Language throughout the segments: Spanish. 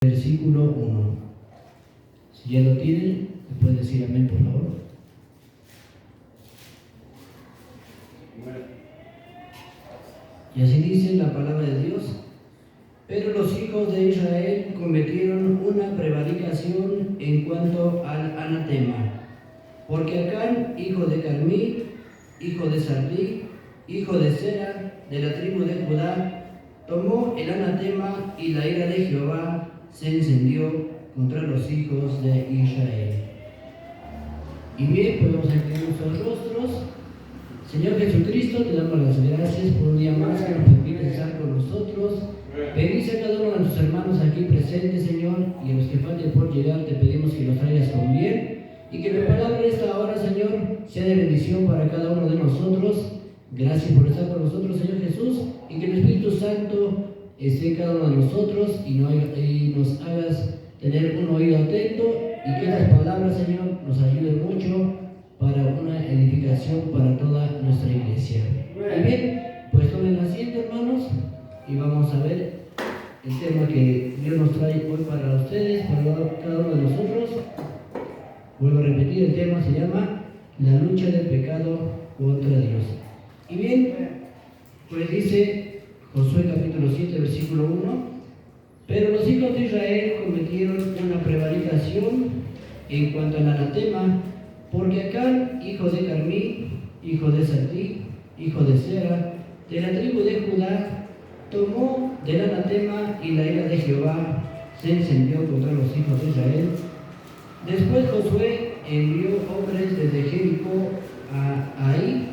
Versículo 1. Si ya lo tienen, ¿me pueden decir amén, por favor? Y así dice la palabra de Dios. Pero los hijos de Israel cometieron una prevaricación en cuanto al anatema. Porque Acán, hijo de Carmí, hijo de Sardí, hijo de Sera, de la tribu de Judá, tomó el anatema y la ira de Jehová se encendió contra los hijos de Israel. Y bien, podemos inclinar nuestros rostros. Señor Jesucristo, te damos las gracias por un día más que nos permites estar con nosotros. Bendice a cada uno de nuestros hermanos aquí presentes, Señor, y a los que falten por llegar, te pedimos que los traigas con bien y que la palabra de esta hora, Señor, sea de bendición para cada uno de nosotros. Gracias por estar con nosotros, Señor Jesús, y que el Espíritu Santo esté en cada uno de nosotros y nos hagas tener un oído atento y que estas palabras, Señor, nos ayuden mucho para una edificación para toda nuestra iglesia. Y bien, pues tomen asiento, hermanos, y vamos a ver el tema que Dios nos trae hoy para ustedes, para cada uno de nosotros. Vuelvo a repetir, el tema se llama la lucha del pecado contra Dios. Y bien, pues dice Josué capítulo 7, versículo 1, pero los hijos de Israel cometieron una prevaricación en cuanto al anatema, porque Acán, hijo de Carmí, hijo de Sardí, hijo de Sera, de la tribu de Judá, tomó del anatema y la ira de Jehová se encendió contra los hijos de Israel. Después Josué envió hombres desde Jericó a Ai,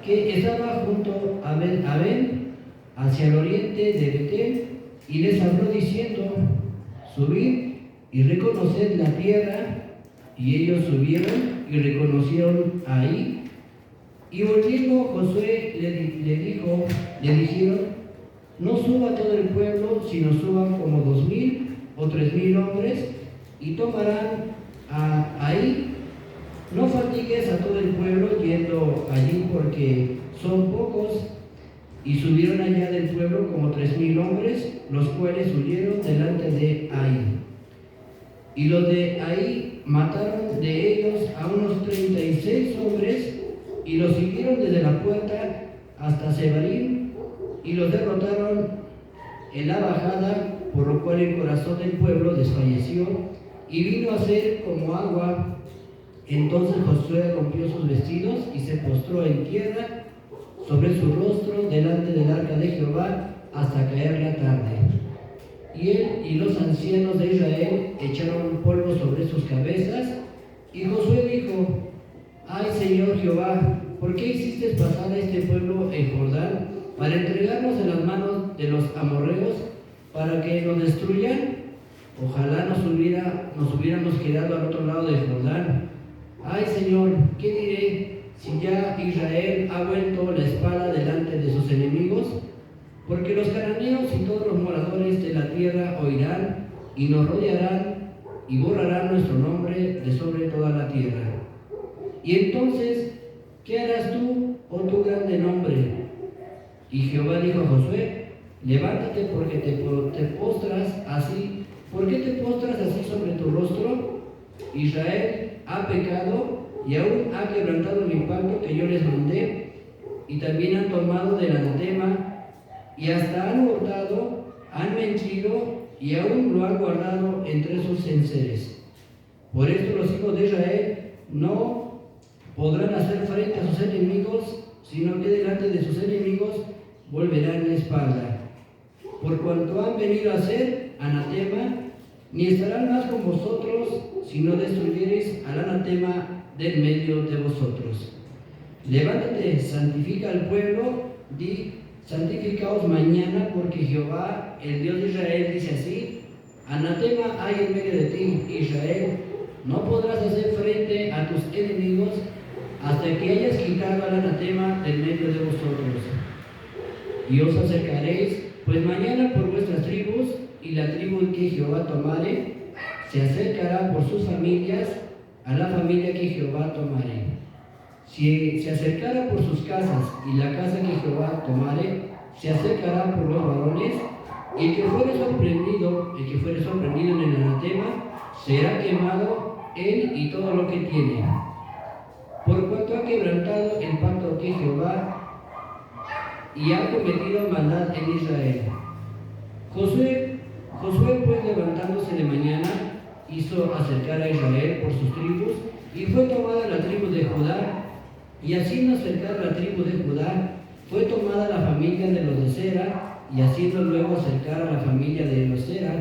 que estaba junto a Ben, hacia el oriente de Betel, y les habló diciendo: subid y reconoced la tierra. Y ellos subieron y reconocieron a Ai. Y volviendo Josué le dijeron: no suba todo el pueblo, sino suban como 2,000 o 3,000 hombres, y tomarán a Ai. No fatigues a todo el pueblo yendo allí, porque son pocos. Y subieron allá del pueblo como 3,000 hombres, los cuales huyeron delante de Ai. Y los de Ai mataron de ellos a unos 36 hombres, y los siguieron desde la puerta hasta Sebarim, y los derrotaron en la bajada, por lo cual el corazón del pueblo desfalleció, y vino a ser como agua. Entonces Josué rompió sus vestidos y se postró en tierra sobre su rostro delante del arca de Jehová hasta caer la tarde. Y él y los ancianos de Israel echaron polvo sobre sus cabezas, y Josué dijo: ay, Señor Jehová, ¿por qué hiciste pasar a este pueblo el Jordán para entregarnos en las manos de los amorreos para que nos destruyan? Ojalá nos hubiéramos quedado al otro lado del Jordán. Ay, Señor, ¿qué diré si ya Israel ha vuelto la espada delante de sus enemigos? Porque los cananeos y todos los moradores de la tierra oirán y nos rodearán y borrarán nuestro nombre de sobre toda la tierra. Y entonces, ¿qué harás tú, oh tu grande nombre? Y Jehová dijo a Josué: levántate, porque te postras así. ¿Por qué te postras así sobre tu rostro? Israel ha pecado y aún ha quebrantado mi pacto que yo les mandé, y también han tomado del anatema, y hasta han hurtado, han mentido, y aún lo han guardado entre sus enseres. Por esto los hijos de Israel no podrán hacer frente a sus enemigos, sino que delante de sus enemigos volverán la espalda. Por cuanto han venido a ser anatema, ni estarán más con vosotros, si no destruyereis al anatema del medio de vosotros. Levántate, santifica al pueblo, di: santificaos mañana, porque Jehová, el Dios de Israel, dice así: anatema hay en medio de ti, Israel. No podrás hacer frente a tus enemigos hasta que hayas quitado al anatema del medio de vosotros. Y os acercaréis, pues mañana por vuestras tribus, y la tribu que Jehová tomare se acercará por sus familias a la familia que Jehová tomare. Si se acercara por sus casas, y la casa que Jehová tomare se acercará por los varones, Y el que fuere sorprendido en el anatema, será quemado él y todo lo que tiene, por cuanto ha quebrantado el pacto que Jehová y ha cometido maldad en Israel. Josué pues levantándose de mañana, hizo acercar a Israel por sus tribus, y fue tomada la tribu de Judá, y haciendo acercar la tribu de Judá, fue tomada la familia de los de Sera, y haciendo luego acercar a la familia de los Sera,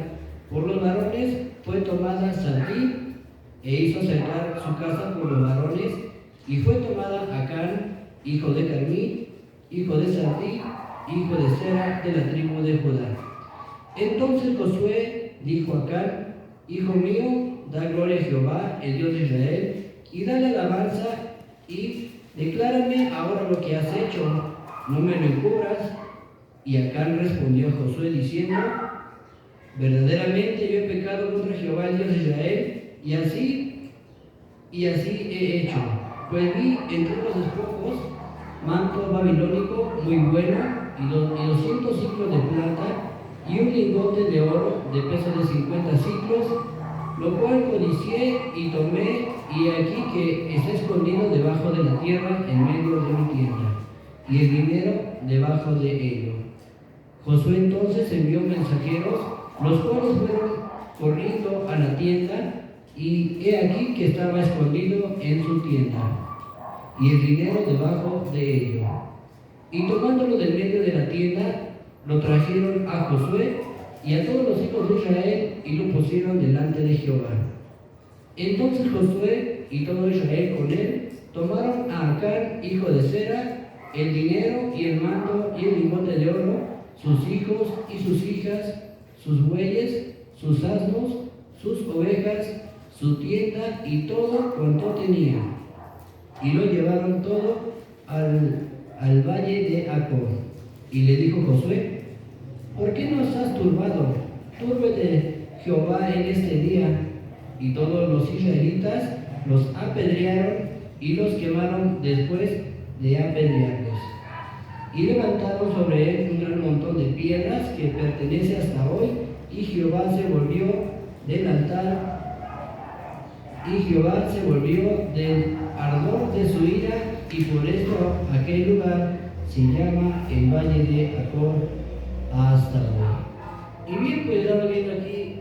por los varones fue tomada Saltí, e hizo acercar su casa por los varones, y fue tomada Acán, hijo de Carmí, hijo de Saltí, hijo de Sera, de la tribu de Judá. Entonces Josué dijo a Acán: hijo mío, da gloria a Jehová, el Dios de Israel, y dale alabanza, y declárame ahora lo que has hecho, no me lo encubras. Y Acán respondió a Josué diciendo: verdaderamente yo he pecado contra Jehová, el Dios de Israel, y así he hecho, pues vi entre los despojos manto babilónico muy bueno, y 200 ciclos de plata, y un lingote de oro de peso de 50 ciclos, lo cual codicié y tomé, y aquí que está escondido debajo de la tierra en medio de mi tienda, y el dinero debajo de ello. Josué entonces envió mensajeros, los cuales fueron corriendo a la tienda, y he aquí que estaba escondido en su tienda, y el dinero debajo de ello. Y tomándolo del medio de la tienda, lo trajeron a Josué y a todos los hijos de Israel, y lo pusieron delante de Jehová. Entonces Josué y todo Israel con él tomaron a Acán, hijo de Sera, el dinero y el manto y el lingote de oro, sus hijos y sus hijas, sus bueyes, sus asnos, sus ovejas, su tienda y todo cuanto tenía. Y lo llevaron todo al valle de Acor. Y le dijo Josué: ¿por qué nos has turbado? Túrbete Jehová en este día. Y todos los israelitas los apedrearon y los quemaron después de apedrearlos. Y levantaron sobre él un gran montón de piedras que pertenece hasta hoy, y Jehová se volvió del altar, y Jehová se volvió del ardor de su ira, y por esto aquel lugar se llama el Valle de Acor hasta hoy. Y bien, pues estamos viendo aquí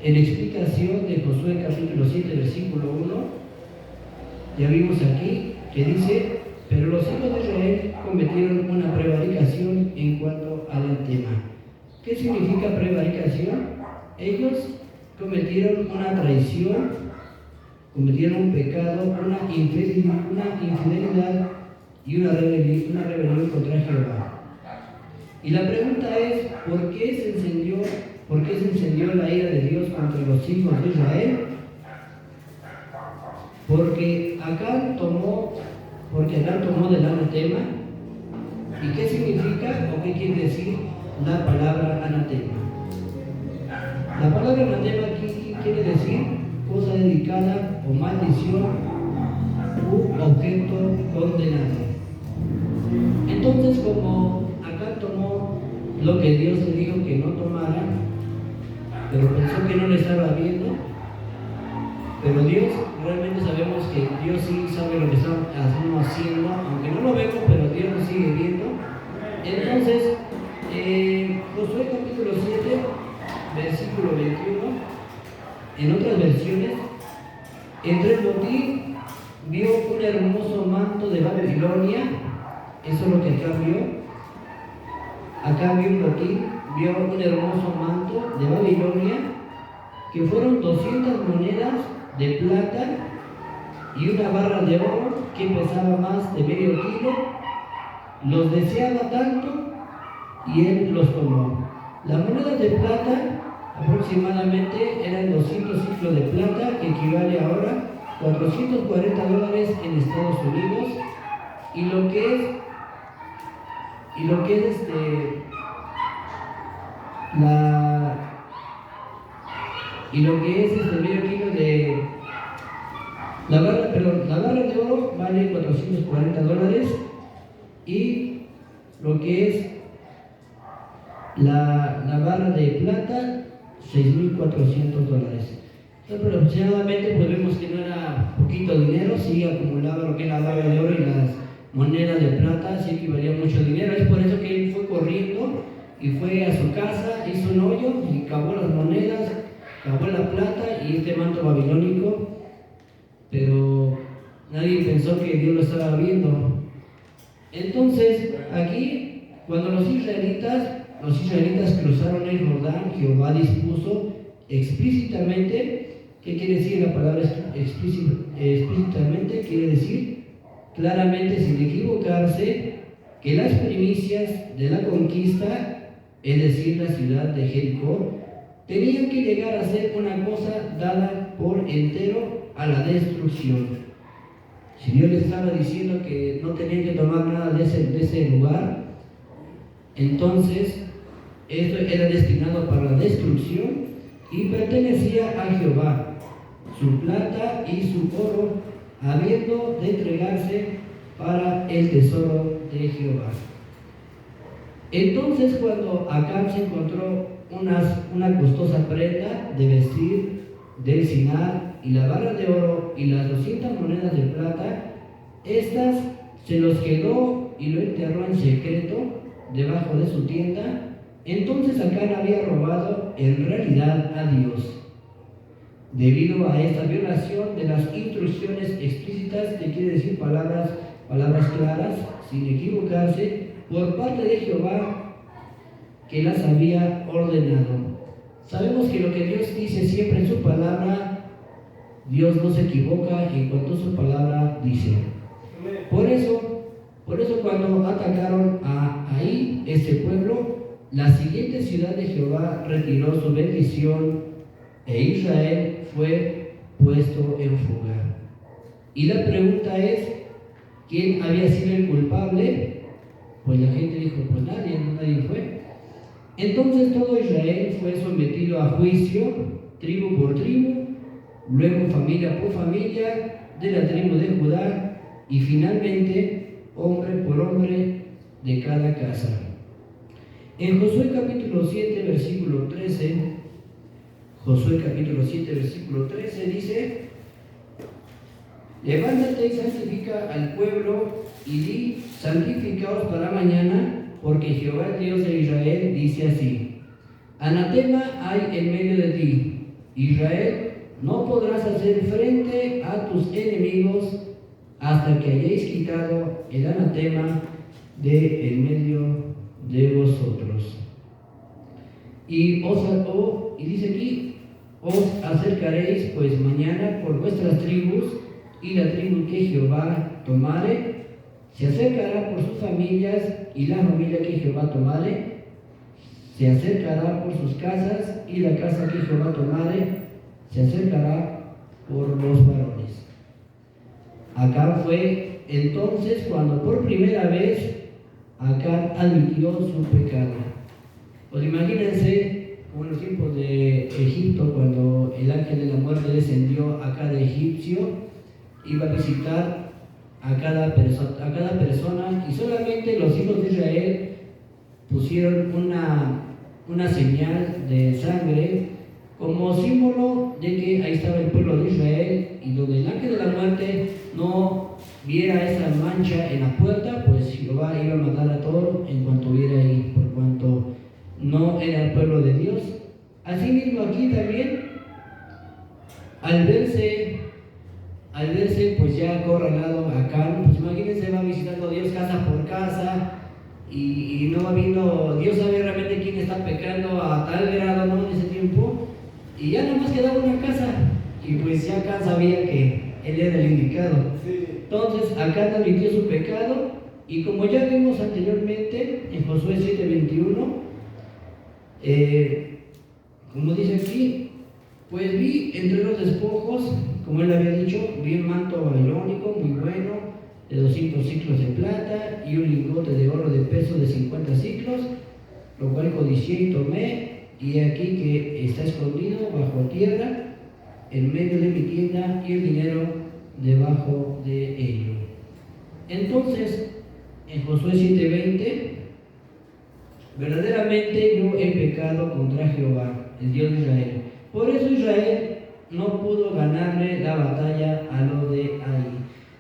en explicación de Josué capítulo 7, versículo 1, ya vimos aquí que dice: pero los hijos de Israel cometieron una prevaricación en cuanto al tema. ¿Qué significa prevaricación? Ellos cometieron una traición, cometieron un pecado, una infidelidad y una rebelión contra Jehová. Y la pregunta es: ¿por qué se encendió la ira de Dios contra los hijos de Israel? Porque Acán tomó del anatema. ¿Y qué significa o qué quiere decir la palabra anatema? La palabra anatema aquí quiere decir cosa dedicada o maldición u objeto condenado. Entonces, como Acán tomó lo que Dios le dijo que no tomara, pero pensó que no le estaba viendo, pero Dios, realmente sabemos que Dios sí sabe lo que estamos haciendo, aunque no lo vemos, pero Dios lo sigue viendo. Entonces, Josué capítulo 7, versículo 21, en otras versiones, entre el botín vio un hermoso manto de Babilonia. Eso es lo que acá vio. Acá vio un botín, vio un hermoso manto de Babilonia, que fueron 200 monedas de plata y una barra de oro que pesaba más de medio kilo. Los deseaba tanto y él los tomó. Las monedas de plata aproximadamente eran 200 ciclos de plata, que equivale ahora a $440 en Estados Unidos, y lo que es medio kilo de la barra de oro vale $440, y lo que es $6,400. Entonces, aproximadamente pues vemos que no era poquito dinero, sí acumulaba lo que era la barra de oro y las monedas de plata, sí que valía mucho dinero. Es por eso que él fue corriendo y fue a su casa, hizo un hoyo y cavó las monedas, cavó la plata y este manto babilónico, pero nadie pensó que Dios lo estaba viendo. Entonces, aquí, cuando los israelitas cruzaron el Jordán, Jehová dispuso explícitamente. ¿Qué quiere decir la palabra explícitamente? Quiere decir claramente, sin equivocarse, que las primicias de la conquista, es decir, la ciudad de Jericó, tenían que llegar a ser una cosa dada por entero a la destrucción. Si Dios les estaba diciendo que no tenían que tomar nada de ese lugar, entonces esto era destinado para la destrucción y pertenecía a Jehová, su plata y su oro, habiendo de entregarse para el tesoro de Jehová. Entonces, cuando Acab se encontró una costosa prenda de vestir del Sinar y la barra de oro y las 200 monedas de plata, estas se los quedó y lo enterró en secreto debajo de su tienda. Entonces Acab había robado en realidad a Dios, debido a esta violación de las instrucciones explícitas, que quiere decir palabras claras, sin equivocarse, por parte de Jehová, que las había ordenado. Sabemos que lo que Dios dice siempre en su palabra, Dios no se equivoca en cuanto a su palabra dice. Por eso cuando atacaron a Ai, este pueblo, la siguiente ciudad de Jehová retiró su bendición e Israel fue puesto en fuga. Y la pregunta es, ¿quién había sido el culpable? Pues la gente dijo, pues nadie fue. Entonces todo Israel fue sometido a juicio, tribu por tribu, luego familia por familia de la tribu de Judá y finalmente hombre por hombre de cada casa. En Josué capítulo 7, versículo 13, dice: levántate y santifica al pueblo y di, santificaos para mañana, porque Jehová el Dios de Israel dice así: anatema hay en medio de ti, Israel, no podrás hacer frente a tus enemigos hasta que hayáis quitado el anatema de en medio de vosotros. Y dice aquí: os acercaréis pues mañana por vuestras tribus, y la tribu que Jehová tomare se acercará por sus familias, y la familia que Jehová tomare se acercará por sus casas, y la casa que Jehová tomare se acercará por los varones. Acá fue entonces cuando por primera vez Acab admitió su pecado. Pues imagínense, como en los tiempos de Egipto, cuando el ángel de la muerte descendió a cada egipcio, iba a visitar a cada persona, y solamente los hijos de Israel pusieron una señal de sangre como símbolo de que ahí estaba el pueblo de Israel, y donde el ángel de la muerte no viera esa mancha en la puerta, pues Jehová iba a matar a todos en cuanto viera ahí, por cuanto no era el pueblo de Dios. Asimismo aquí también, al verse pues ya acorralado acá, pues imagínense, va visitando a Dios casa por casa, y no va viendo, Dios sabe realmente quién está pecando a tal grado, ¿no? En ese tiempo, y ya nada más quedaba una casa, y pues ya acá sabía que él era el indicado. Entonces acá admitió su pecado, y como ya vimos anteriormente en Josué 7:21, como dice aquí, pues vi entre los despojos, como él había dicho, vi un manto babilónico muy bueno, de 200 ciclos de plata, y un lingote de oro de peso de 50 ciclos, lo cual codicié y tomé, y aquí que está escondido bajo tierra, en medio de mi tienda, y el dinero debajo de ello. Entonces, en Josué 7:20, verdaderamente yo he pecado contra Jehová. el Dios de Israel. Por eso Israel no pudo ganarle la batalla a los de Ai.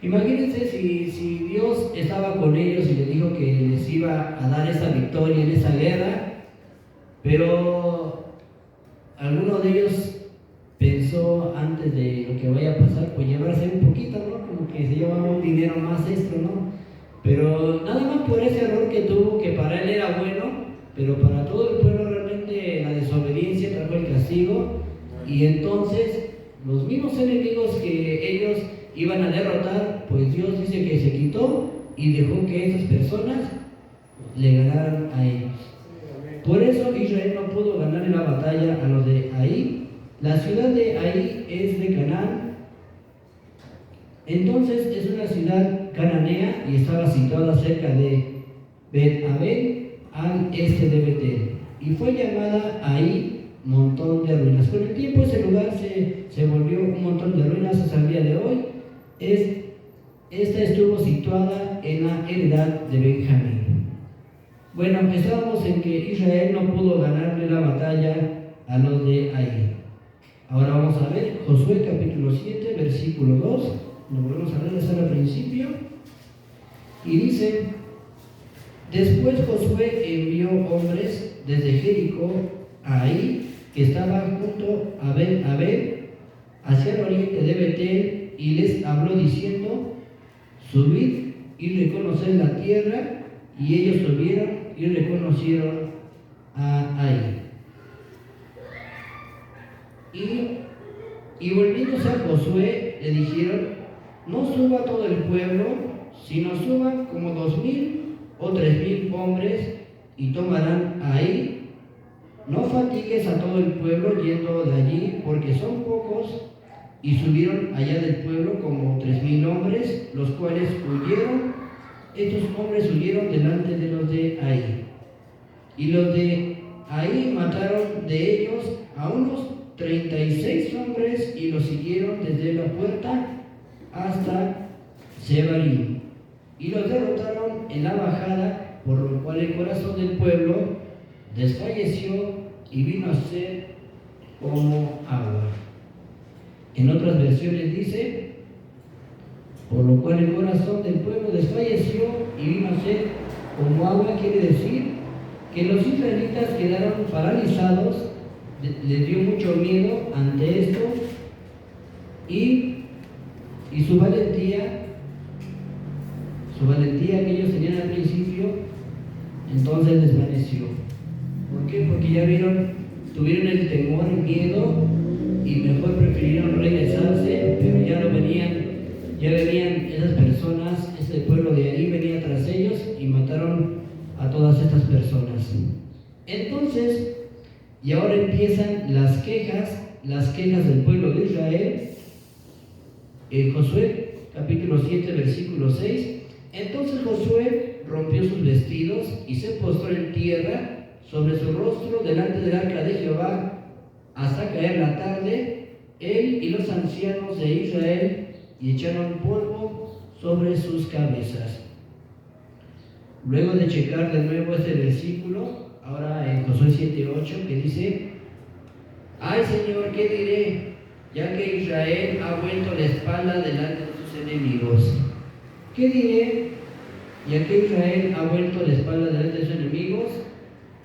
Imagínense si Dios estaba con ellos y les dijo que les iba a dar esa victoria en esa guerra, pero alguno de ellos pensó antes de lo que vaya a pasar, pues llevarse un poquito, ¿no? Como que se llevaba un dinero más extra, ¿no? Pero nada más por ese error que tuvo, que para él era bueno, pero para todo el pueblo realmente la desobediencia trajo el castigo, y entonces los mismos enemigos que ellos iban a derrotar, pues Dios dice que se quitó y dejó que esas personas le ganaran a ellos. Por eso Israel no pudo ganarle la batalla a los de Ai. La ciudad de Ai es de Canaán. Entonces es una ciudad cananea y estaba situada cerca de Bet-Abel, al este de Betel. Y fue llamada Ai, montón de ruinas. Con el tiempo ese lugar se volvió un montón de ruinas hasta el día de hoy. Esta estuvo situada en la heredad de Benjamín. Bueno, estábamos en que Israel no pudo ganarle la batalla a los de Ai. Ahora vamos a ver Josué capítulo 7, versículo 2. Lo volvemos a regresar al principio. Y dice: después Josué envió hombres desde Jericó a Ai, que estaba junto a Bet-Abel, hacia el oriente de Betel, y les habló diciendo: subid y reconoced la tierra. Y ellos subieron y reconocieron a Ai. Y volviéndose a Josué, le dijeron: no suba todo el pueblo, sino suban como 2,000 o 3,000 hombres, y tomarán a Ai. No fatigues a todo el pueblo yendo de allí, porque son pocos. Y subieron allá del pueblo como 3,000 hombres, los cuales huyeron. Estos hombres huyeron delante de los de Ai. Y los de Ai mataron de ellos a unos 36 hombres y los siguieron desde la puerta hasta Sebarim. Y los derrotaron en la bajada, por lo cual el corazón del pueblo desfalleció y vino a ser como agua. En otras versiones dice: por lo cual el corazón del pueblo desfalleció y vino a ser como agua. Quiere decir que los israelitas quedaron paralizados, les dio mucho miedo ante esto, y su valentía que ellos tenían al principio, entonces desvaneció. ¿Por qué? Porque ya tuvieron el temor, el miedo, y mejor prefirieron regresarse, pero ya venían esas personas, ese pueblo de ahí venía tras ellos y mataron a todas estas personas. Entonces, y ahora empiezan las quejas del pueblo de Israel. En Josué capítulo 7, versículo 6. Entonces Josué rompió sus vestidos y se postró en tierra sobre su rostro delante del arca de Jehová hasta caer la tarde, él y los ancianos de Israel, y echaron polvo sobre sus cabezas. Luego de checar de nuevo este versículo, ahora en Josué 7:8, que dice: ay Señor, ¿qué diré? Ya que Israel ha vuelto la espalda delante de sus enemigos. ¿Qué diré? Ya que Israel ha vuelto la espalda delante de sus enemigos.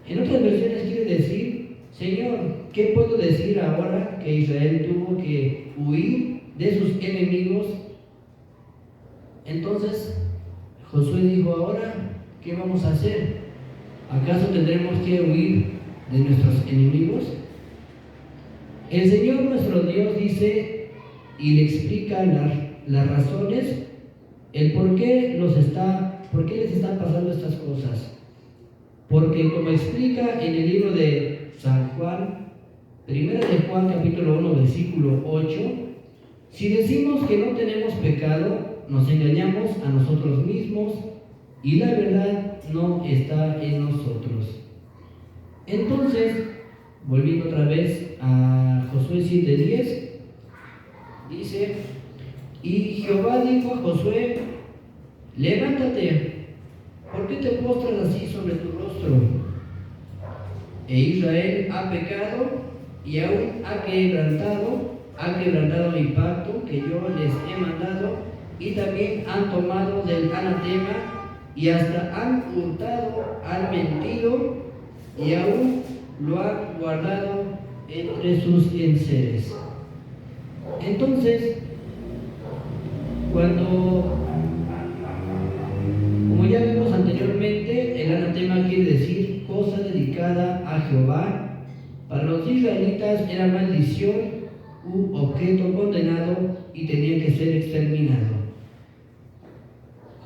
En otras versiones quiere decir: Señor, ¿qué puedo decir ahora que Israel tuvo que huir de sus enemigos? Entonces Josué dijo: ahora, ¿qué vamos a hacer? ¿Acaso tendremos que huir de nuestros enemigos? El Señor nuestro Dios dice y le explica las razones, el por qué les están pasando estas cosas. Porque, como explica en el libro de San Juan, primera de Juan capítulo 1 versículo 8, si decimos que no tenemos pecado, nos engañamos a nosotros mismos y la verdad no está en nosotros. Entonces, volviendo otra vez a Josué 7:10, dice: y Jehová dijo a Josué: levántate, ¿por qué te postras así sobre tu rostro? E Israel ha pecado y aún ha quebrantado mi pacto que yo les he mandado, y también han tomado del anatema, y hasta han hurtado, han mentido, y aún lo han guardado entre sus enseres. Entonces, como ya vimos anteriormente, el anatema quiere decir cosa dedicada a Jehová. Para los israelitas era maldición u objeto condenado y tenía que ser exterminado.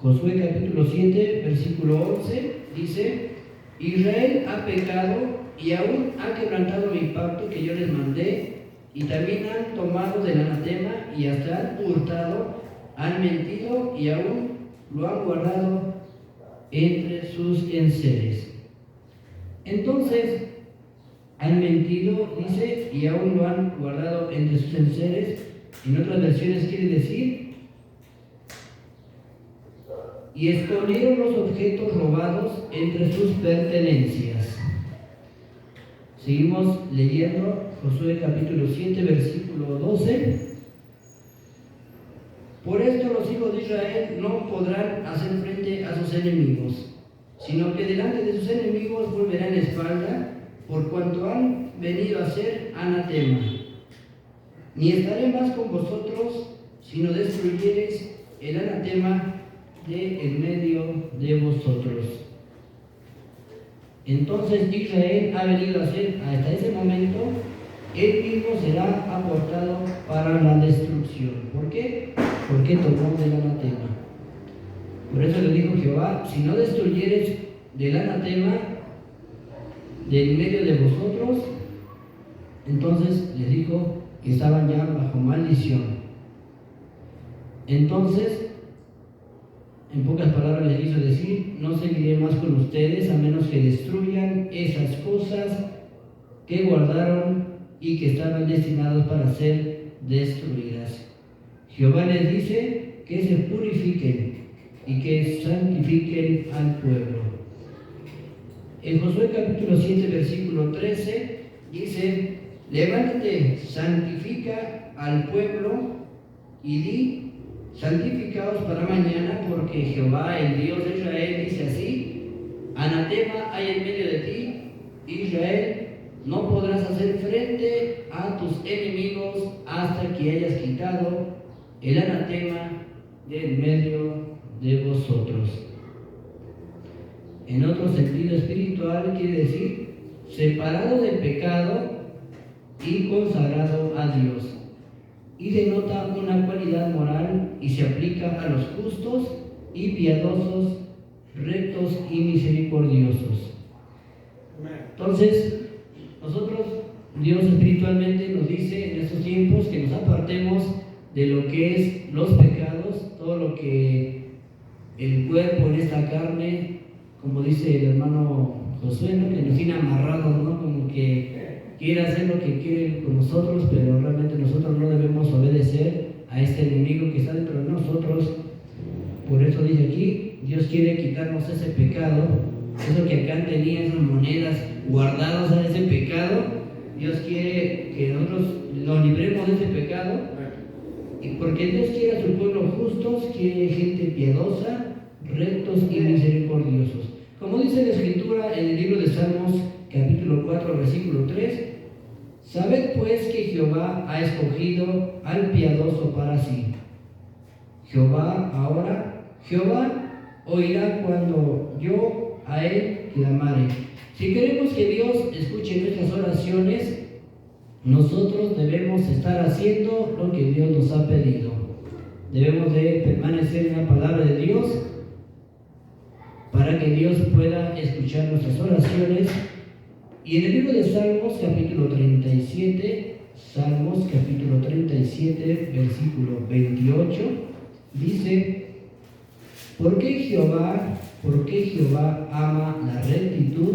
Josué capítulo 7, versículo 11 dice: Israel ha pecado y aún ha quebrantado mi pacto que yo les mandé, y también han tomado del anatema y hasta han hurtado, han mentido y aún lo han guardado entre sus enseres. Entonces, han mentido, dice, y aún lo han guardado entre sus enseres. En otras versiones quiere decir: y escondieron los objetos robados entre sus pertenencias. Seguimos leyendo Josué capítulo 7, versículo 12. Por esto los hijos de Israel no podrán hacer frente a sus enemigos, sino que delante de sus enemigos volverán la espalda, por cuanto han venido a ser anatema. Ni estaré más con vosotros, sino destruyereis el anatema de en medio de vosotros. Entonces Israel ha venido a ser, hasta ese momento, él mismo será aportado para la destrucción. ¿Por qué? Porque tomó del anatema. Por eso le dijo Jehová: si no destruyeres del anatema de en medio de vosotros, entonces les dijo que estaban ya bajo maldición. Entonces, en pocas palabras les quiso decir: no seguiré más con ustedes a menos que destruyan esas cosas que guardaron y que estaban destinadas para ser destruidas. Jehová les dice que se purifiquen y que santifiquen al pueblo. En Josué capítulo 7, versículo 13 dice: levántate, santifica al pueblo y di: santificaos para mañana, porque Jehová, el Dios de Israel, dice así: anatema hay en medio de ti, Israel, no podrás hacer frente a tus enemigos hasta que hayas quitado el anatema de en medio de vosotros. En otro sentido espiritual quiere decir separado del pecado y consagrado a Dios, y denota una cualidad moral y se aplica a los justos y piadosos, rectos y misericordiosos. Entonces, nosotros, Dios espiritualmente nos dice en estos tiempos que nos apartemos de lo que es los pecados, todo lo que el cuerpo en esta carne, como dice el hermano Josué, ¿no? Que nos tiene amarrados, ¿no? Como que quiere hacer lo que quiere con nosotros, pero realmente nosotros no debemos obedecer a este enemigo que está dentro de nosotros. Por eso dice aquí, Dios quiere quitarnos ese pecado, eso que acá tenía, esas monedas guardadas a ese pecado. Dios quiere que nosotros nos libremos de ese pecado, y porque Dios quiere a su pueblo justos, quiere gente piadosa, rectos y misericordiosos. Como dice la Escritura en el libro de Salmos, capítulo 4, versículo 3, sabed pues que Jehová ha escogido al piadoso para sí. Jehová oirá cuando yo a él clamare. Si queremos que Dios escuche nuestras oraciones, nosotros debemos estar haciendo lo que Dios nos ha pedido. Debemos de permanecer en la palabra de Dios para que Dios pueda escuchar nuestras oraciones. Y en el libro de Salmos, capítulo 37, versículo 28, dice: ¿Por qué Jehová ama la rectitud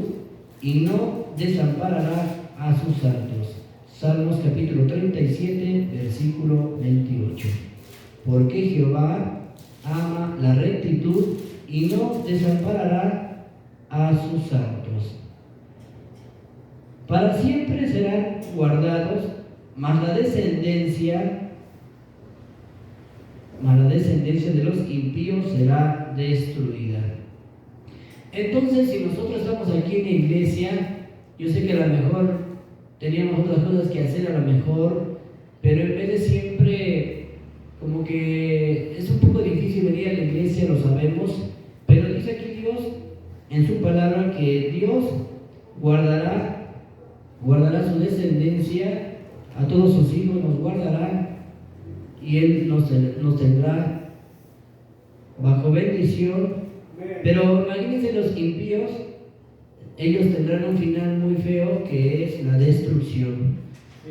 y no desamparará a sus santos? Salmos capítulo 37, versículo 28. Porque Jehová ama la rectitud y no desamparará a sus santos. para siempre serán guardados, mas la descendencia de los impíos será destruida. Entonces, si nosotros estamos aquí en la iglesia, yo sé que a lo mejor teníamos otras cosas que hacer, a lo mejor, pero en vez de siempre, como que es un poco difícil venir a la iglesia, lo sabemos, pero dice aquí Dios en su palabra que Dios guardará su descendencia, a todos sus hijos nos guardará, y Él nos tendrá bajo bendición. Pero imagínense los impíos, ellos tendrán un final muy feo, que es la destrucción.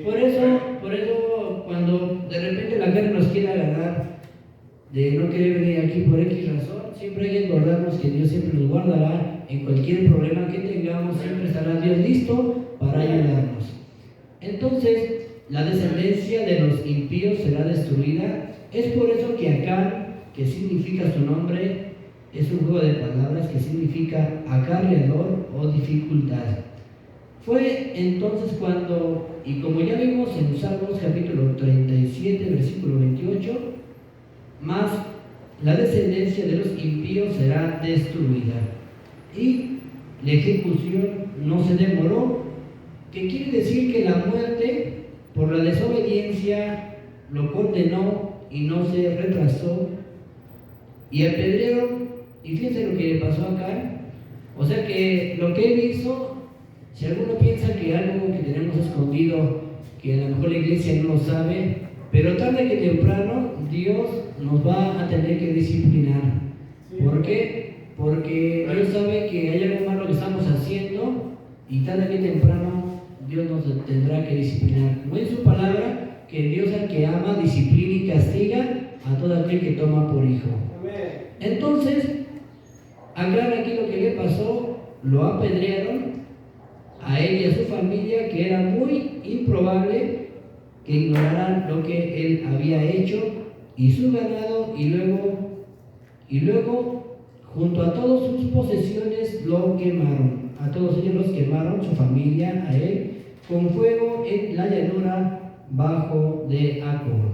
Por eso cuando de repente la carne nos quiere agarrar de no querer venir aquí por X razón, siempre hay que acordarnos que Dios siempre nos guardará en cualquier problema que tengamos, siempre estará Dios listo para ayudarnos. Entonces, la descendencia de los impíos será destruida. Es por eso que Acán, que significa su nombre, es un juego de palabras que significa acarreador o dificultad. Fue entonces cuando, y como ya vimos en Salmos capítulo 37, versículo 28, más la descendencia de los impíos será destruida. Y la ejecución no se demoró, que quiere decir que la muerte por la desobediencia lo condenó y no se retrasó, y apedrearon. Y fíjense lo que le pasó acá. O sea que lo que él hizo, si alguno piensa que algo que tenemos escondido, que a lo mejor la iglesia no lo sabe, pero tarde que temprano Dios nos va a tener que disciplinar. ¿Por qué? Porque Dios sabe que hay algo malo que estamos haciendo, y tarde que temprano Dios nos tendrá que disciplinar. Como dice su palabra, que Dios al que ama disciplina y castiga a todo aquel que toma por hijo. Entonces, Acán aquí lo que le pasó, lo apedrearon a él y a su familia, que era muy improbable que ignoraran lo que él había hecho y su ganado, y luego junto a todas sus posesiones lo quemaron. A todos ellos los quemaron, su familia, a él, con fuego en la llanura bajo de Acor.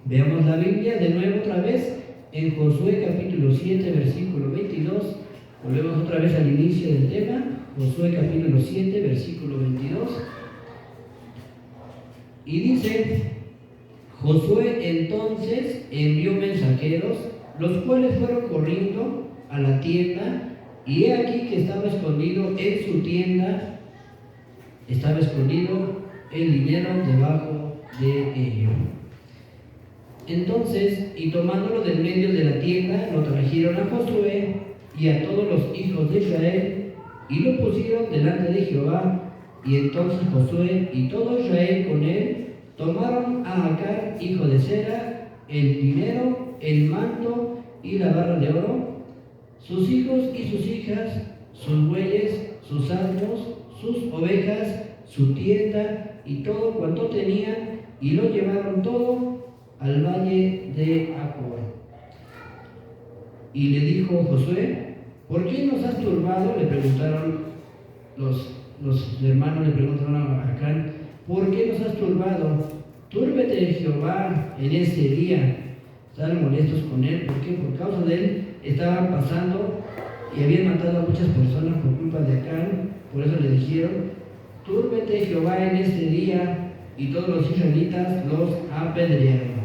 Veamos la Biblia de nuevo otra vez en Josué capítulo 7, versículo 22. Volvemos otra vez al inicio del tema. Josué capítulo 7, versículo 22. Y dice: Josué entonces envió mensajeros, los cuales fueron corriendo a la tienda, y he aquí que estaba escondido en su tienda, estaba escondido el dinero debajo de ello. Entonces, y tomándolo del medio de la tienda, lo trajeron a Josué y a todos los hijos de Israel, y lo pusieron delante de Jehová. Y entonces Josué y todo Israel con él tomaron a Acán, hijo de Zera, el dinero, el manto y la barra de oro, sus hijos y sus hijas, sus bueyes, sus asnos, sus ovejas, su tienda y todo cuanto tenían, y lo llevaron todo al valle de Acor. Y le dijo Josué: ¿por qué nos has turbado? Le preguntaron los hermanos, le preguntaron a Acán: ¿por qué nos has turbado? Túrbete Jehová en este día. Estaban molestos con él, ¿por qué? Por causa de él estaban pasando y habían matado a muchas personas por culpa de Acán. Por eso le dijeron: túrbete Jehová en este día. Y todos los israelitas los apedrearon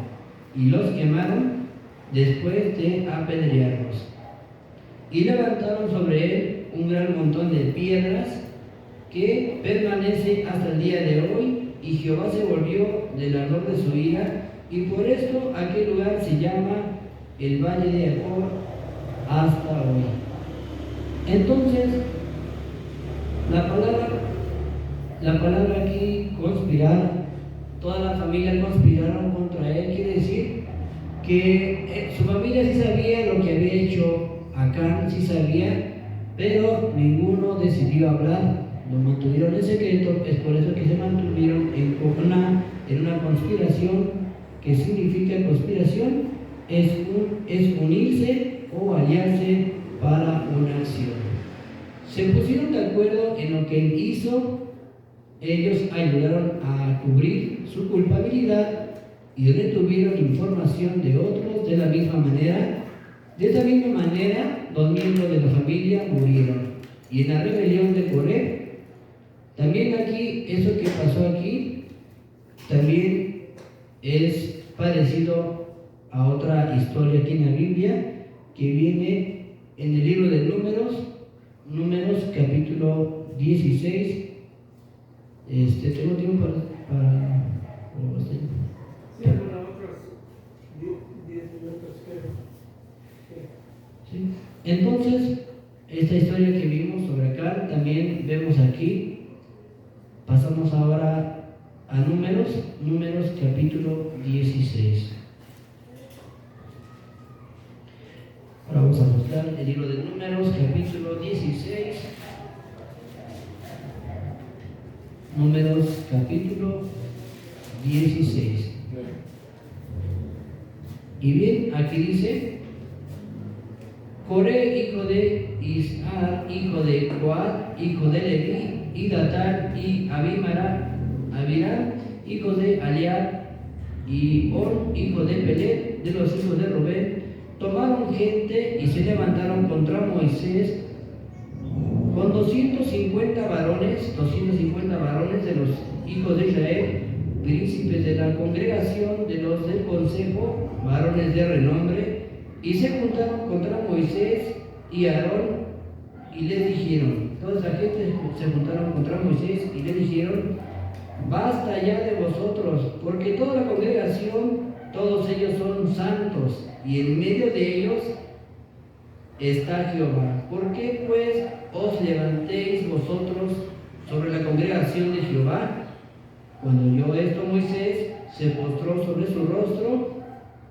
y los quemaron después de apedrearlos. Y levantaron sobre él un gran montón de piedras que permanece hasta el día de hoy, y Jehová se volvió del ardor de su ira, y por esto aquel lugar se llama el Valle de Acor hasta hoy. Entonces, la palabra aquí, conspirar, toda la familia conspiraron contra él, quiere decir que su familia sí sabía lo que había hecho Acán, sí sabía, pero ninguno decidió hablar, lo mantuvieron en secreto. Es por eso que se mantuvieron en una conspiración. ¿Qué significa conspiración? Es unirse o aliarse para una acción. Se pusieron de acuerdo en lo que él hizo, ellos ayudaron a cubrir su culpabilidad y retuvieron información de otros de la misma manera. De esta misma manera, 2 miembros de la familia murieron. Y en la rebelión de Coré, también aquí, eso que pasó aquí, también es parecido a otra historia aquí en la Biblia, que viene en el libro de Números capítulo 16. Tengo tiempo para Sí, algunas otras 10 minutos, creo. ¿sí? Entonces, esta historia que vimos sobre acá, también vemos aquí. Pasamos ahora a Números capítulo 16. Ahora vamos a buscar el libro de Números capítulo 16. Números capítulo 16. Y bien, aquí dice: Coré, hijo de Isar, hijo de Coat, hijo de Leví, y Datán y Abiram, hijo de Aliab, y On, hijo de Pelet, de los hijos de Rubén, tomaron gente y se levantaron contra Moisés con 250 varones de los hijos de Israel, príncipes de la congregación, de los del consejo, varones de renombre, y se juntaron contra Moisés y Aarón y le dijeron, toda esa gente se juntaron contra Moisés y le dijeron: basta ya de vosotros, porque toda la congregación, todos ellos son santos, y en medio de ellos está Jehová. ¿Por qué pues os levantéis vosotros sobre la congregación de Jehová? Cuando oyó esto, Moisés se postró sobre su rostro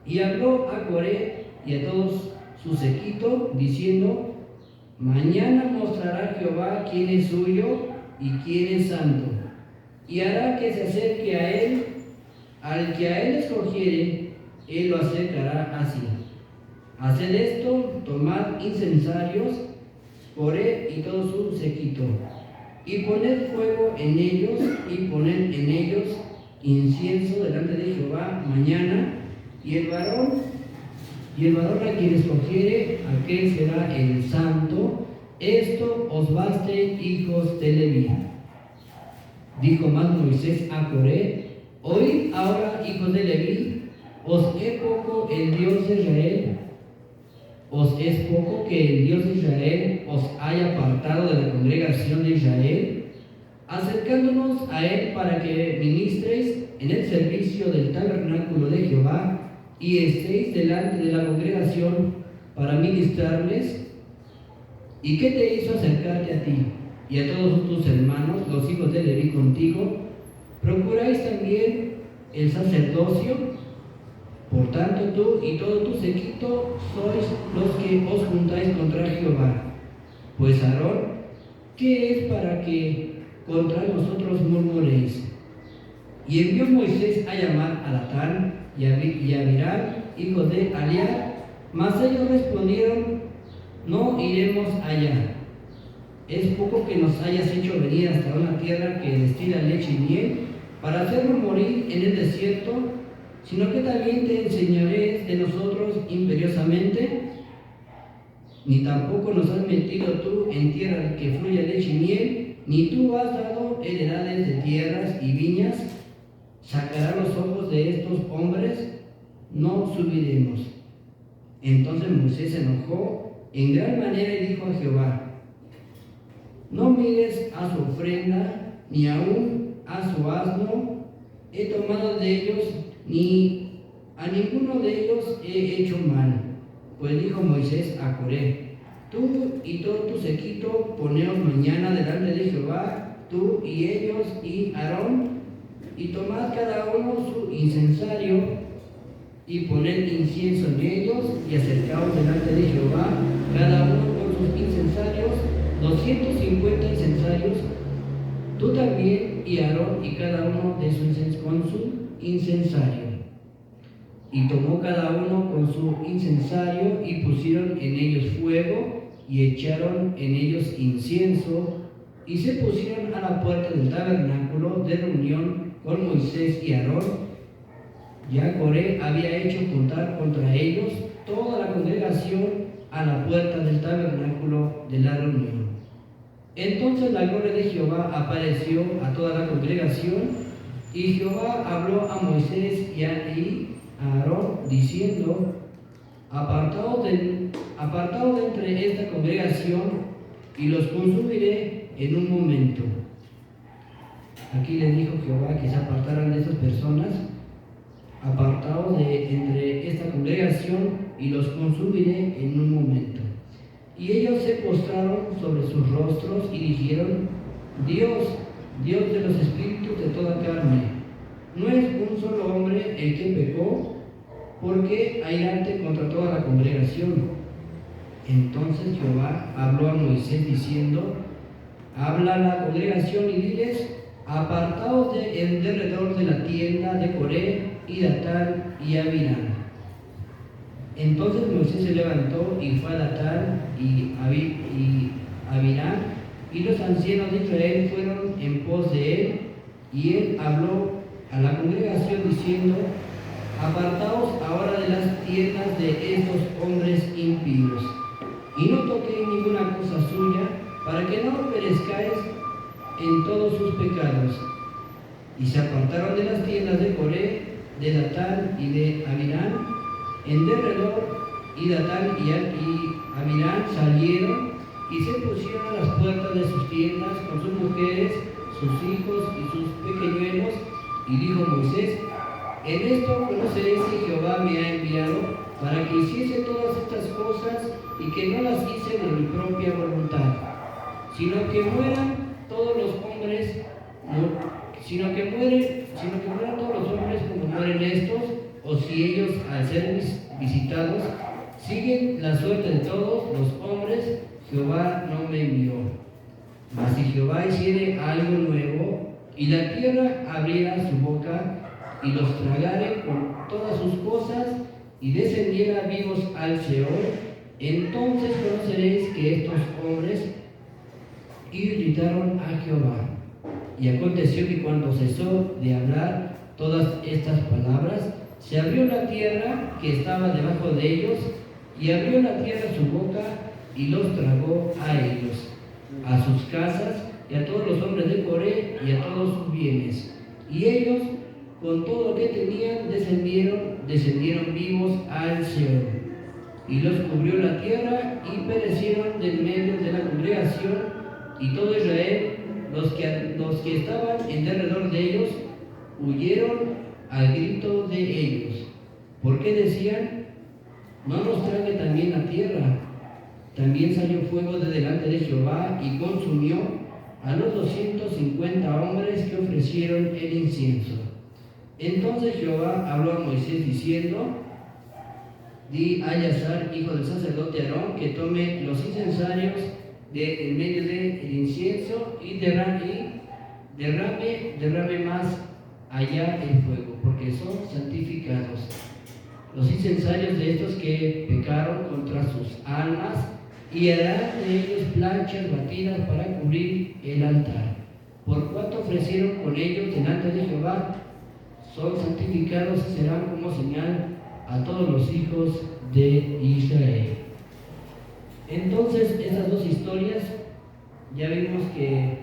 y habló a Coré y a todos su séquito, diciendo: mañana mostrará Jehová quién es suyo y quién es santo, y hará que se acerque a él. Al que a él escogiere, él lo acercará así. Haced esto, tomad incensarios, Coré y todo su séquito, y poned fuego en ellos, y poned en ellos incienso delante de Jehová mañana, y el varón a quien escogiere, aquel será el santo. Esto os baste, hijos de Leví. Dijo más Moisés a Coré: oíd ahora, hijos de Leví, ¿os es poco el Dios de Israel? ¿Os es poco que el Dios de Israel os haya apartado de la congregación de Israel, acercándonos a él para que ministréis en el servicio del tabernáculo de Jehová y estéis delante de la congregación para ministrarles? ¿Y qué te hizo acercarte a ti y a todos tus hermanos, los hijos de Leví contigo? ¿Procuráis también el sacerdocio? Por tanto, tú y todo tu séquito sois los que os juntáis contra Jehová. Pues Aarón, ¿qué es para que contra nosotros murmuréis? Y envió Moisés a llamar a Datán y a Abiram, hijos de Aliab, mas ellos respondieron: no iremos allá. Es poco que nos hayas hecho venir hasta una tierra que destila leche y miel, para hacernos morir en el desierto, sino que también te enseñaréis de nosotros imperiosamente. Ni tampoco nos has metido tú en tierra que fluye leche y miel, ni tú has dado heredades de tierras y viñas. ¿Sacará los ojos de estos hombres? No subiremos. Entonces Moisés se enojó en gran manera y dijo a Jehová: no mires a su ofrenda, ni aún a su asno he tomado de ellos, ni a ninguno de ellos he hecho mal. Pues dijo Moisés a Coré: tú y todo tu séquito, poneos mañana delante de Jehová, tú y ellos y Aarón, y tomad cada uno su incensario, y poned incienso en ellos, y acercaos delante de Jehová, cada uno con sus incensarios, 250 incensarios, tú también y Aarón, y cada uno con su incensario. Y tomó cada uno con su incensario, y pusieron en ellos fuego, y echaron en ellos incienso, y se pusieron a la puerta del tabernáculo de reunión con Moisés y Aarón. Ya Coré había hecho juntar contra ellos toda la congregación a la puerta del tabernáculo de la reunión. Entonces la gloria de Jehová apareció a toda la congregación, y Jehová habló a Moisés y a Aarón, diciendo: apartaos de entre esta congregación, y los consumiré en un momento. Aquí le dijo Jehová que se apartaran de estas personas. Apartaos de entre esta congregación, y los consumiré en un momento. Y ellos se postraron sobre sus rostros y dijeron: Dios, Dios de los espíritus de toda carne, ¿no es un solo hombre el que pecó? ¿Por qué airante contra toda la congregación? Entonces Jehová habló a Moisés diciendo: habla a la congregación y diles: apartaos en derredor de la tienda de Coré y Datán y Abiram. Entonces Moisés se levantó y fue a Datán y Abiram, y los ancianos de Israel fueron en pos de él, y él habló a la congregación diciendo: apartaos ahora de las tiendas de estos hombres impíos, y no toquéis ninguna cosa suya, para que no perezcáis en todos sus pecados. Y se apartaron de las tiendas de Coré, de Datán y de Abiram en derredor, y Datán y Abiram salieron y se pusieron a las puertas de sus tiendas con sus mujeres, sus hijos y sus pequeñuelos. Y dijo Moisés: en esto conoceréis que Jehová me ha enviado para que hiciese todas estas cosas, y que no las hice de mi propia voluntad, sino que mueran todos los hombres, sino que mueran todos los hombres como mueren estos, o si ellos, al ser visitados, siguen la suerte de todos los hombres, Jehová no me envió. Mas si Jehová hiciere algo nuevo, y la tierra abriera su boca, y los tragare con todas sus cosas, y descendiera vivos al Seol, entonces conoceréis que estos hombres irritaron a Jehová. Y aconteció que cuando cesó de hablar todas estas palabras, se abrió la tierra que estaba debajo de ellos, y abrió la tierra su boca, y los tragó a ellos, a sus casas, y a todos los hombres de Coré, y a todos sus bienes. Y ellos, con todo lo que tenían, descendieron vivos al Seol. Y los cubrió la tierra, y perecieron del medio de la congregación, y todo Israel, los que estaban en derredor de ellos, huyeron al grito de ellos, porque decían: no nos trague también la tierra. También salió fuego de delante de Jehová y consumió a los 250 hombres que ofrecieron el incienso. Entonces Jehová habló a Moisés diciendo: di a Eleazar, hijo del sacerdote Aarón, que tome los incensarios de en medio del incienso y derrame más allá el fuego, porque son santificados. Los incensarios de estos que pecaron contra sus almas, y harán de ellos planchas batidas para cubrir el altar. Por cuanto ofrecieron con ellos delante de Jehová, son santificados y serán como señal a todos los hijos de Israel. Entonces, estas dos historias, ya vimos que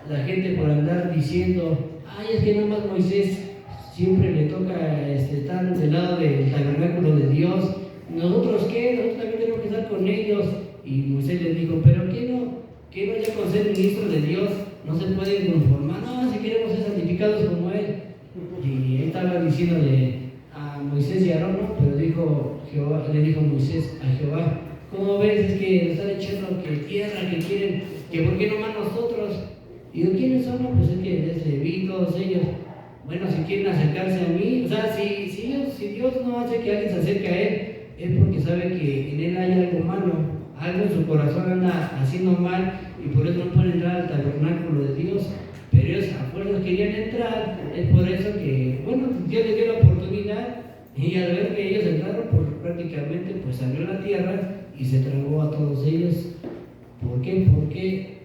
la gente, por andar diciendo: ay, es que nada más Moisés siempre le toca estar del lado del tabernáculo de Dios, ¿nosotros qué? Nosotros también tenemos que estar con ellos. Y Moisés les dijo: pero ¿qué no ya con ser ministro de Dios no se pueden conformar? No, si queremos ser santificados como él. Y él estaba diciéndole a Moisés y a Aarón, ¿no? Pero le dijo Moisés a Jehová: ¿cómo ves? Es que están echando que tierra, que quieren, que por qué no más nosotros. Y digo: ¿quiénes son? No, pues es que les vi todos ellos. Bueno, si quieren acercarse a mí, o sea, si Dios no hace que alguien se acerque a él, es porque sabe que en él hay algo malo, algo en su corazón anda haciendo mal, y por eso no pueden entrar al tabernáculo de Dios. Pero ellos a fuerzas querían entrar. Es por eso que, bueno, Dios les dio la oportunidad, y al ver que ellos entraron, pues prácticamente pues abrió la tierra y se tragó a todos ellos. ¿Por qué? Porque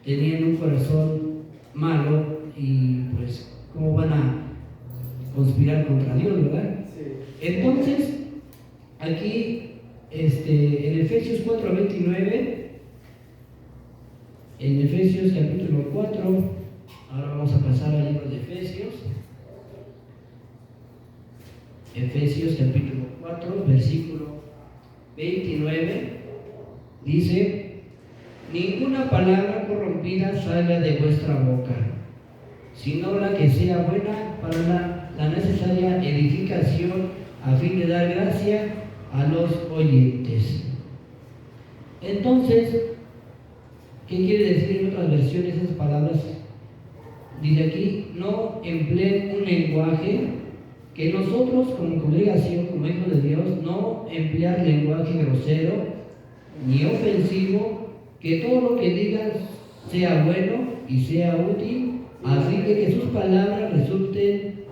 tenían un corazón malo y pues cómo van a conspirar contra Dios, ¿verdad? Sí. Entonces, aquí en Efesios 4:29, en Efesios capítulo 4, ahora vamos a pasar al libro de Efesios. Efesios capítulo 4, versículo 29, dice: ninguna palabra corrompida salga de vuestra boca, sino la que sea buena para la necesaria edificación, a fin de dar gracia a los oyentes. Entonces, ¿qué quiere decir en otras versiones esas palabras? Dice aquí: no empleen un lenguaje, que nosotros como congregación, como hijos de Dios, no emplear lenguaje grosero ni ofensivo, que todo lo que digan sea bueno y sea útil, a fin de que sus palabras resulten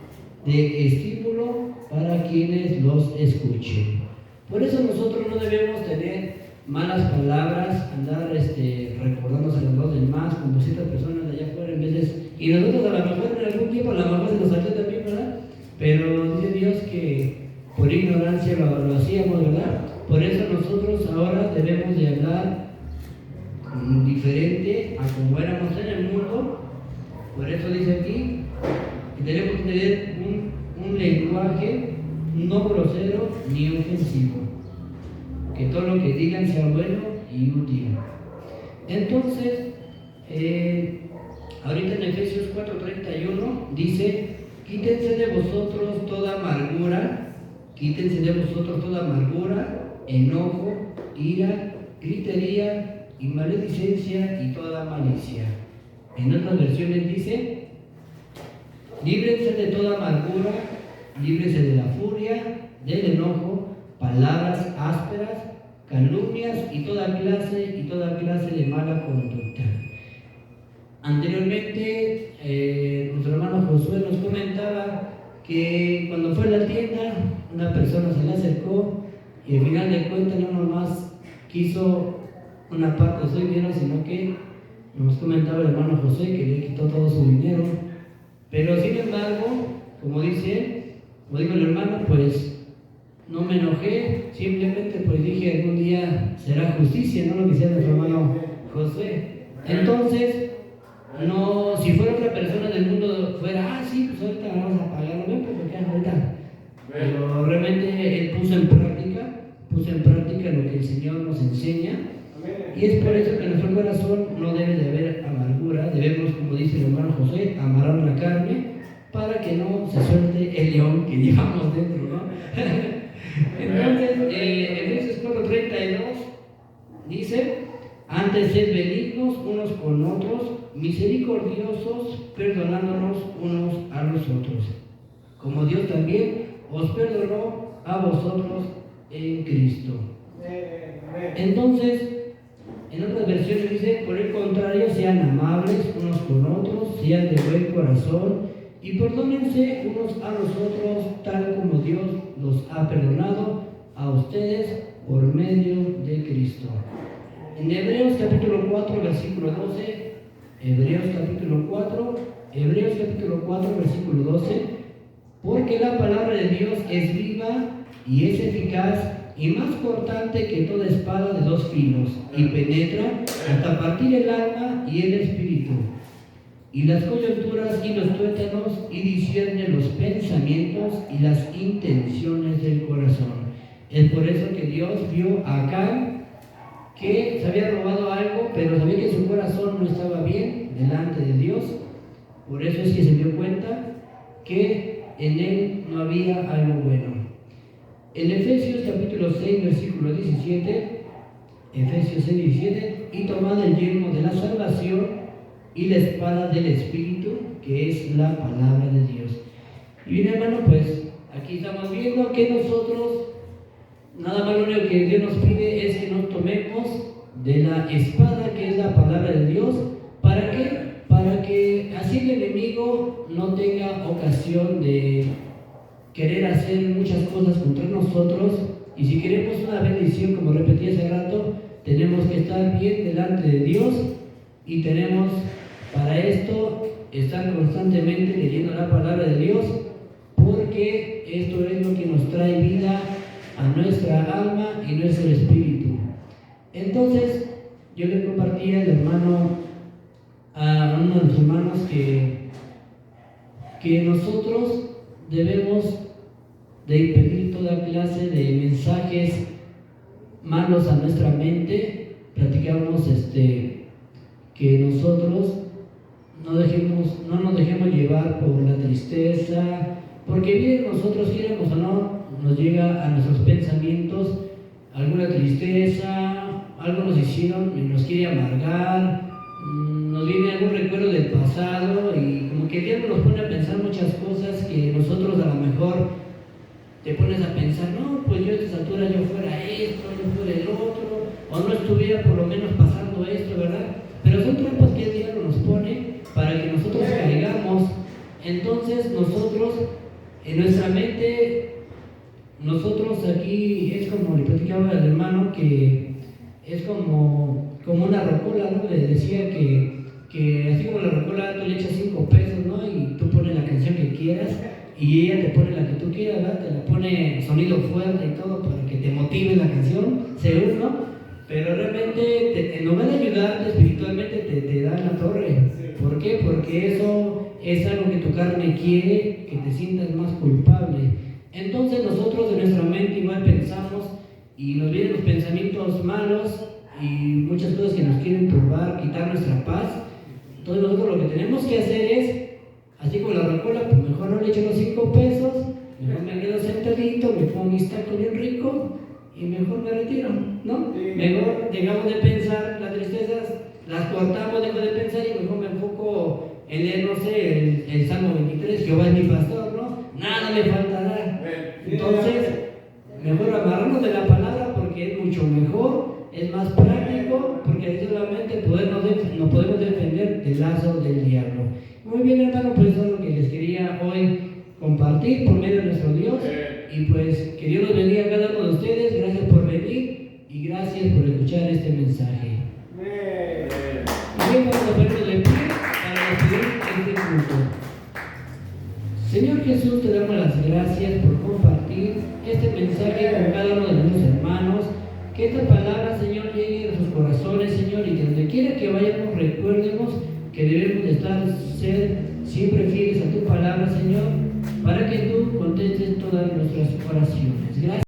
de estímulo para quienes los escuchen. Por eso nosotros no debemos tener malas palabras, andar recordándose a los demás, como ciertas personas de allá afuera, en veces, y nosotros a lo mejor en algún tiempo, a lo mejor se nos salió también, ¿verdad? Pero dice Dios que por ignorancia lo hacíamos, ¿verdad? Por eso nosotros ahora debemos de hablar diferente a como éramos en el mundo. Por eso dice aquí que tenemos que tener un lenguaje no grosero ni ofensivo, que todo lo que digan sea bueno y útil. Entonces, ahorita en Efesios 4:31 dice: quítense de vosotros toda amargura, enojo, ira, gritería y maledicencia y toda malicia. En otras versiones dice: líbrense de toda amargura, líbrense de la furia, del enojo, palabras ásperas, calumnias y toda clase de mala conducta. Anteriormente, nuestro hermano Josué nos comentaba que cuando fue a la tienda, una persona se le acercó y al final de cuentas no nomás quiso una parte de su dinero, sino que nos comentaba el hermano José que le quitó todo su dinero. Pero sin embargo, como dijo el hermano, pues no me enojé, simplemente pues dije: algún día será justicia, ¿no? Lo que decía nuestro hermano José. Entonces, no, si fuera otra persona del mundo, fuera: sí, pues ahorita vamos a pagar, no, porque ahorita. Pero realmente él puso en práctica lo que el Señor nos enseña. Y es por eso que en nuestro corazón no debe de haber amargura. Debemos, como dice el hermano José, amarrar la carne para que no se suelte el león que llevamos dentro, ¿no? Entonces, Efesios 4:32 dice: antes sed benignos unos con otros, misericordiosos, perdonándonos unos a los otros, como Dios también os perdonó a vosotros en Cristo. Entonces, en otras versiones dice: por el contrario, sean amables unos con otros, sean de buen corazón y perdónense unos a los otros, tal como Dios los ha perdonado a ustedes por medio de Cristo. En Hebreos capítulo 4, versículo 12, Hebreos capítulo 4, versículo 12: porque la palabra de Dios es viva y es eficaz y más cortante que toda espada de dos filos, y penetra hasta partir el alma y el espíritu, y las coyunturas y los tuétanos, y discierne los pensamientos y las intenciones del corazón. Es por eso que Dios vio a Acán que se había robado algo, pero sabía que su corazón no estaba bien delante de Dios. Por eso es que se dio cuenta que en él no había algo bueno. En Efesios capítulo 6, versículo 17, Efesios 6, 17: y tomad el yelmo de la salvación y la espada del Espíritu, que es la palabra de Dios. Y bien, hermano, pues aquí estamos viendo que nosotros, nada más lo único que Dios nos pide es que nos tomemos de la espada, que es la palabra de Dios. ¿Para qué? Para que así el enemigo no tenga ocasión de querer hacer muchas cosas contra nosotros. Y si queremos una bendición, como repetí hace rato, tenemos que estar bien delante de Dios y tenemos para esto estar constantemente leyendo la palabra de Dios, porque esto es lo que nos trae vida a nuestra alma y nuestro espíritu. Entonces, yo le compartí al hermano, a uno de los hermanos, que nosotros debemos de impedir toda clase de mensajes malos a nuestra mente. Platicamos que nosotros no nos dejemos llevar por la tristeza, porque bien nosotros queremos o no, nos llega a nuestros pensamientos alguna tristeza, algo nos hicieron y nos quiere amargar, nos viene algún recuerdo del pasado y como que el diablo nos pone a pensar muchas cosas que nosotros a lo mejor te pones a pensar, no, pues yo a estas alturas yo fuera esto, yo fuera el otro, o no estuviera por lo menos pasando esto, ¿verdad? Pero son trampas que el diablo nos pone para que nosotros caigamos. Entonces nosotros, en nuestra mente, nosotros aquí es como le platicaba al hermano, que es como una rocola, ¿no? Le decía que así como la rocola tú le echas 5 pesos, ¿no? Y tú pones la canción que quieras y ella te pone la que tú quieras, ¿verdad? Te la pone sonido fuerte y todo para que te motive la canción, según, ¿no? Pero realmente, en lugar de ayudarte espiritualmente, te da en la torre. ¿Por qué? Porque eso es algo que tu carne quiere, que te sientas más culpable. Entonces nosotros de nuestra mente igual pensamos y nos vienen los pensamientos malos y muchas cosas que nos quieren turbar, quitar nuestra paz. Entonces nosotros lo que tenemos que hacer es, así como la rocola, pues mejor no le echo los 5 pesos, mejor me quedo sentadito, me pongo mis tacos bien ricos y mejor me retiro, ¿no? Mejor dejamos de pensar las tristezas, las cortamos, dejo de pensar y mejor me enfoco en leer, no sé, el Salmo 23, Jehová es mi pastor, ¿no? Nada me faltará. Entonces, mejor amarrarnos de la palabra porque es mucho mejor, es más práctico, porque así solamente nos podemos defender del lazo del diablo. Muy bien, hermano, pues eso es lo que les quería hoy compartir por medio de nuestro Dios. Y pues que Dios los bendiga a cada uno de ustedes. Gracias por venir y gracias por escuchar este mensaje. Y bien, vamos a ponernos de pie para despedir este culto. Señor Jesús, te damos las gracias por compartir este mensaje con cada uno de nuestros hermanos. Que esta palabra, Señor, llegue a sus corazones, Señor, y que donde quiera que vayamos recuerdemos que debemos de ser siempre fieles a tu palabra, Señor, para que tú contestes todas nuestras oraciones. Gracias.